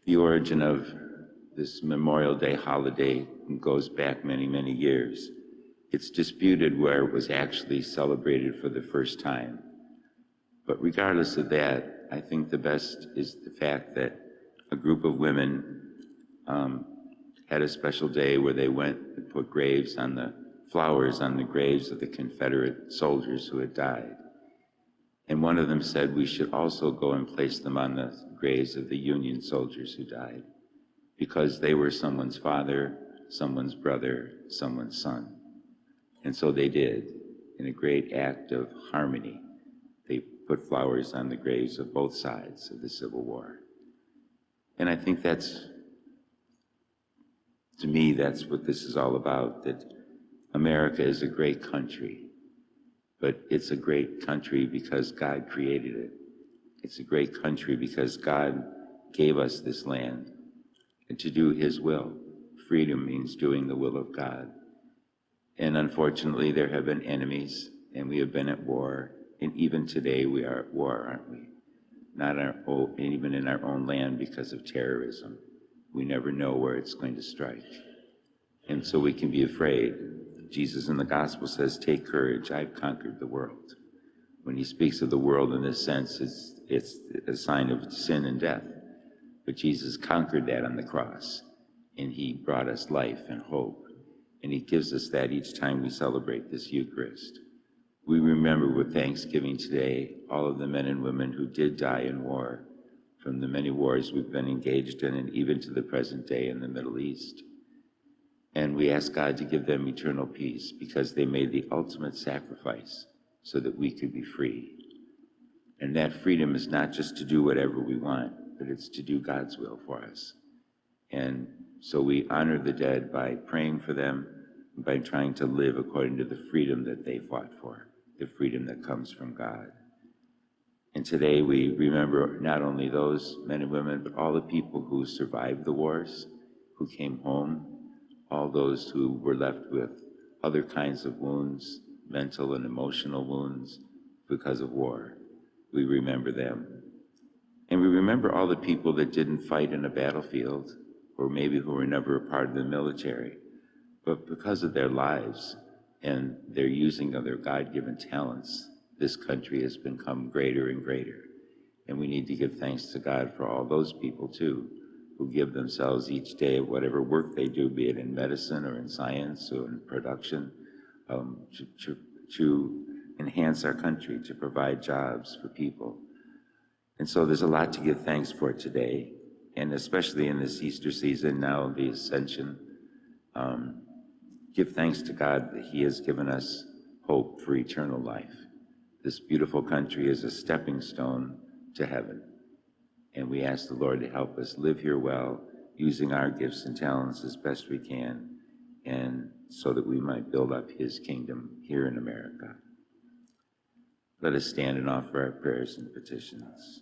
The origin of this Memorial Day holiday goes back many, many years. It's disputed where it was actually celebrated for the first time. But regardless of that, I think the best is the fact that a group of women had a special day where they went and put flowers on the graves of the Confederate soldiers who had died. And one of them said we should also go and place them on the graves of the Union soldiers who died, because they were someone's father, someone's brother, someone's son. And so they did, in a great act of harmony. They put flowers on the graves of both sides of the Civil War. And I think to me, that's what this is all about, that America is a great country, but it's a great country because God created it. It's a great country because God gave us this land and to do His will. Freedom means doing the will of God. And unfortunately, there have been enemies, and we have been at war, and even today we are at war, aren't we? Not even in our own land because of terrorism. We never know where it's going to strike. And so we can be afraid. Jesus in the gospel says, take courage, I've conquered the world. When he speaks of the world in this sense, it's a sign of sin and death. But Jesus conquered that on the cross, and he brought us life and hope. And he gives us that each time we celebrate this Eucharist. We remember with thanksgiving today all of the men and women who did die in war, from the many wars we've been engaged in, and even to the present day in the Middle East. And we ask God to give them eternal peace, because they made the ultimate sacrifice so that we could be free. And that freedom is not just to do whatever we want, but it's to do God's will for us. And so we honor the dead by praying for them, and by trying to live according to the freedom that they fought for, the freedom that comes from God. And today we remember not only those men and women, but all the people who survived the wars, who came home, all those who were left with other kinds of wounds, mental and emotional wounds because of war. We remember them. And we remember all the people that didn't fight in a battlefield, or maybe who were never a part of the military, but because of their lives and their using of their God-given talents, this country has become greater and greater. And we need to give thanks to God for all those people too, who give themselves each day of whatever work they do, be it in medicine or in science or in production, to enhance our country, to provide jobs for people. And so there's a lot to give thanks for today, and especially in this Easter season now, the Ascension. Give thanks to God that He has given us hope for eternal life. This beautiful country is a stepping stone to heaven. And we ask the Lord to help us live here well, using our gifts and talents as best we can, and so that we might build up His kingdom here in America. Let us stand and offer our prayers and petitions.